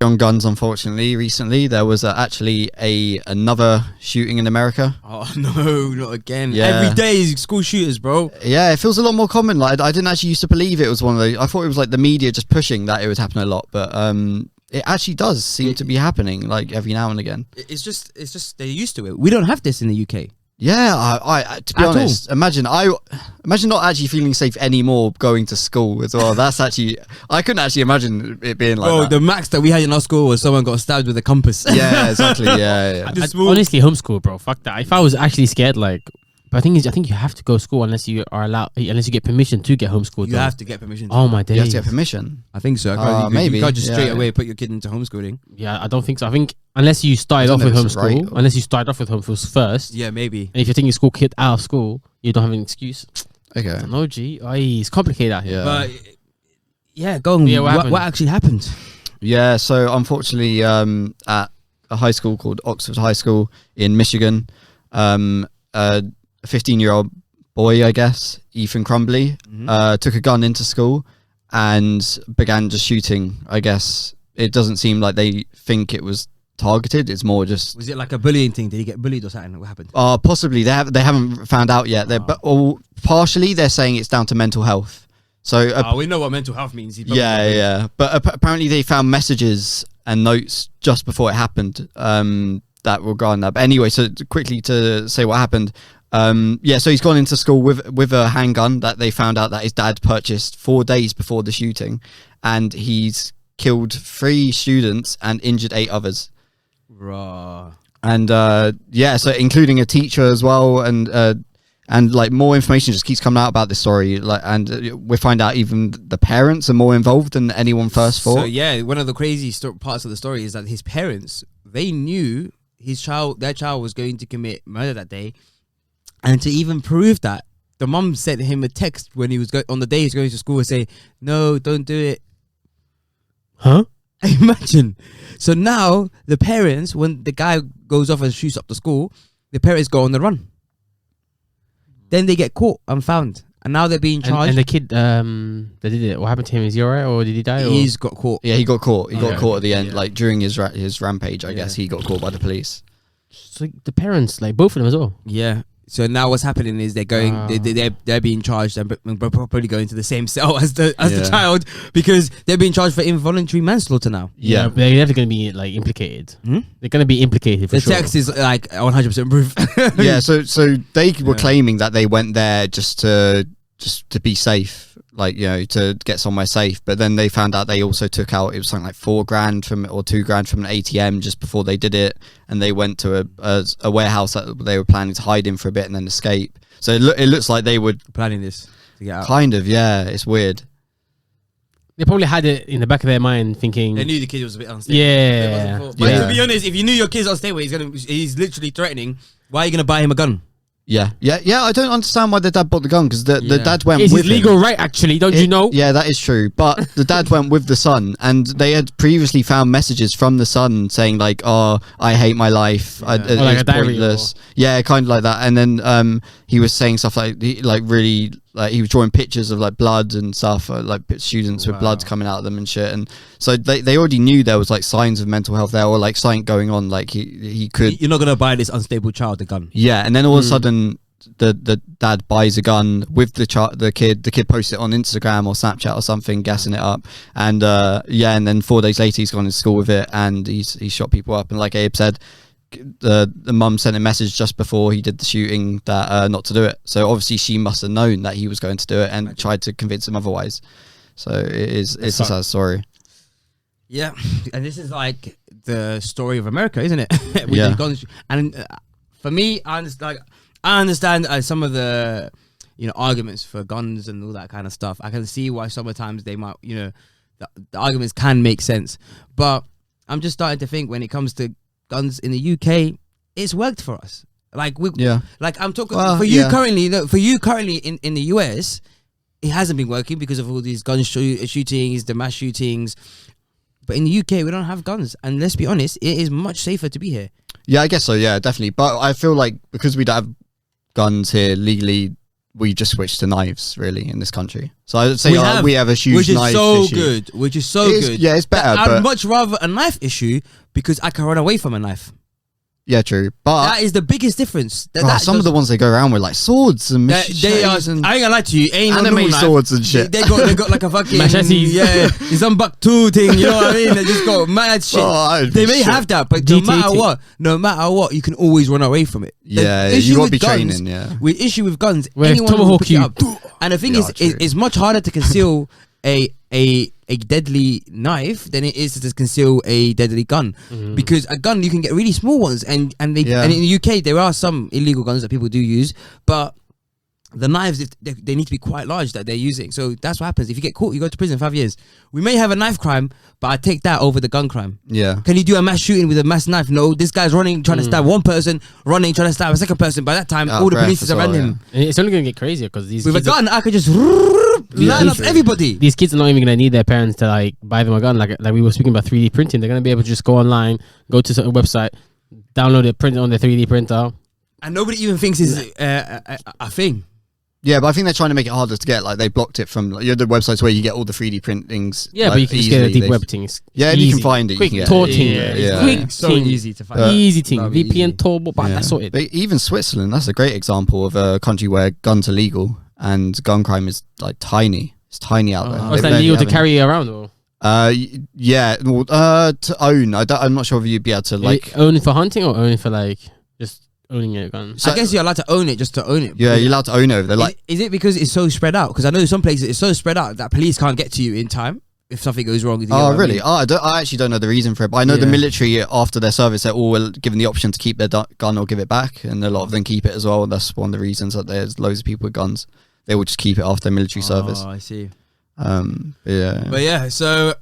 on guns, unfortunately, recently there was actually another shooting in America. Oh no, not again. Yeah. Every day is school shooters, bro. Yeah, it feels a lot more common. Like I didn't actually used to believe it was one of those. I thought it was like the media just pushing that it would happen a lot, but it actually does seem to be happening like every now and again. It's just they're used to it. We don't have this in the UK. Yeah, I to be honest, imagine not actually feeling safe anymore going to school as well. That's actually, I couldn't actually imagine it being like that. The max that we had in our school was someone got stabbed with a compass. Yeah, exactly. Yeah. Honestly, homeschool, bro. Fuck that. If I was actually scared, like, but I think you have to go to school unless you get permission to get homeschooled. You have to get permission. Oh my days. You have to get permission. I think so. Maybe you can't just straight away put your kid into homeschooling. Yeah, I don't think so. I think unless you started off with homeschool, unless you started off with homeschool first. Yeah, maybe. And if you're taking your school kid out of school, you don't have an excuse. Okay. No, G. It's complicated out here. Yeah. But yeah, go on. Yeah, what actually happened? Yeah, so unfortunately, at a high school called Oxford High School in Michigan, a 15-year-old boy, I guess, Ethan Crumbly, took a gun into school and began just shooting. I guess it doesn't seem like they think it was targeted. It's more just... Was it like a bullying thing? Did he get bullied or something? What happened? Possibly. They haven't found out yet. But partially, they're saying it's down to mental health. So we know what mental health means. Yeah. But apparently they found messages and notes just before it happened that were regarding that. But anyway, so quickly to say what happened. So he's gone into school with a handgun that they found out that his dad purchased 4 days before the shooting, and he's killed 3 students and injured 8 others. Raw. And so including a teacher as well, and like more information just keeps coming out about this story. Like, and we find out even the parents are more involved than anyone first thought. So yeah, one of the crazy parts of the story is that his parents, they knew their child was going to commit murder that day. And to even prove that, the mum sent him a text when he was on the day he's going to school and say, "No, don't do it." Huh? Imagine. So now the parents, when the guy goes off and shoots up the school, the parents go on the run. Then they get caught and found, and now they're being charged. And the kid, they did it. What happened to him? Is he alright, or did he die? He's got caught. Yeah, he got caught. He got caught at the end, like during his rampage. I guess he got caught by the police. So the parents, like both of them as well. Yeah. So now what's happening is they're going, they're being charged and probably going to the same cell as the child, because they're being charged for involuntary manslaughter now. Yeah, they're never going to be like implicated. They're going to be implicated for the sure. text is like 100% proof. Yeah, so they were claiming that they went there just to be safe, like, you know, to get somewhere safe. But then they found out they also took out, it was something like $4,000 or $2,000 from an ATM just before they did it, and they went to a warehouse that they were planning to hide in for a bit and then escape. So it looks like they would planning this to get out. Kind of, yeah. It's weird. They probably had it in the back of their mind, thinking they knew the kid was a bit unstable. Yeah, but to be honest, if you knew your kid's unstable, he's literally threatening. Why are you gonna buy him a gun? Yeah. I don't understand why the dad bought the gun, because the dad went with him. It's legal right, actually, don't you know? Yeah, that is true. But the dad went with the son, and they had previously found messages from the son saying like, "Oh, I hate my life. It's like a diary pointless." Yeah, kind of like that. And then he was saying stuff like he was drawing pictures of like blood and stuff, like students with blood coming out of them and shit. And so they already knew there was like signs of mental health there, or like something going on. Like he could. You're not gonna buy this unstable child a gun. Yeah, and then all of a sudden the dad buys a gun with the kid. The kid posts it on Instagram or Snapchat or something, gassing it up. And and then 4 days later he's gone to school with it and he's shot people up. And like Abe said, the mum sent a message just before he did the shooting that not to do it. So obviously she must have known that he was going to do it and tried to convince him otherwise. So it's a sad story. Yeah, and this is like the story of America, isn't it? Yeah. And for me, I understand some of the arguments for guns and all that kind of stuff. I can see why sometimes they might, the arguments can make sense. But I'm just starting to think when it comes to guns in the UK, it's worked for us. Like I'm talking for you currently. For you currently in the US, it hasn't been working because of all these gun shootings, the mass shootings. But in the UK, we don't have guns, and let's be honest, it is much safer to be here. Yeah, I guess so. Yeah, definitely. But I feel like because we don't have guns here legally, we just switched to knives really in this country. So I would say We we have a huge which is knife so issue. good. Which is so It is- good. Yeah, it's better. I'd But much rather a knife issue because I can run away from a knife. yeah, true. But That is the biggest difference. some of the ones they go around with like swords and they machetes are. and I ain't gonna lie to you. Ain't no anime normal knife. swords and shit. They got like a fucking Machetes. yeah, some buck two thing. You know what I mean? They just got mad shit. Oh, that'd They be may shit. have that, but GT. no matter what, you can always run away from it. The Yeah, issue you got to with be guns- training. Yeah, With issue with guns, Well, if anyone will tomahawk pick it you- up. And the thing Yeah, is, true. it's much harder to conceal a deadly knife than it is to conceal a deadly gun. Because a gun you can get really small ones, and in the UK there are some illegal guns that people do use, but the knives they need to be quite large that they're using. So that's what happens. If you get caught, you go to prison 5 years. We may have a knife crime, but I take that over the gun crime. yeah. Can you do a mass shooting with a mass knife? No, this guy's running, trying to stab one person, running, trying to stab a second person. By that time, Out all of the breath police as are around well, him. And it's only gonna get crazier because these With a kids are- gun, I could just line up true. everybody. these kids are not even gonna need their parents to like buy them a gun. Like we were speaking about 3D printing, they're gonna be able to just go online, go to a website, download it, print it on their 3D printer. And nobody even thinks it's a thing. Yeah, but I think they're trying to make it harder to get. Like they blocked it from the websites where you get all the 3D printings. Yeah, like, but you can just get a easily. deep web thing. It's Yeah, if you can easy. find it, you Quick can get Tor it. thing. Yeah. Quick So thing. easy to find. Easy thing. That'd be VPN easy. turbo, but that's sorted. Even Switzerland, that's a great example of a country where guns are legal and gun crime is like tiny. It's tiny out there. Oh, They is that barely legal to have any- carry around or Yeah, well, to own. I'm not sure if you'd be able to like. own it for hunting or own it for like just owning a gun? So- I guess you're allowed to own it just to own it. Yeah, you're allowed to own over there. Like, Is it because it's so spread out? Because I know some places it's so spread out that police can't get to you in time if something goes wrong. You know oh what I really? mean? I actually don't know the reason for it, but I know the Yeah. military after their service they're all given the option to keep their gun or give it back, and a lot of them keep it as well. That's one of the reasons that there's loads of people with guns. They will just keep it after their military service. Oh, I see. Yeah. But yeah, so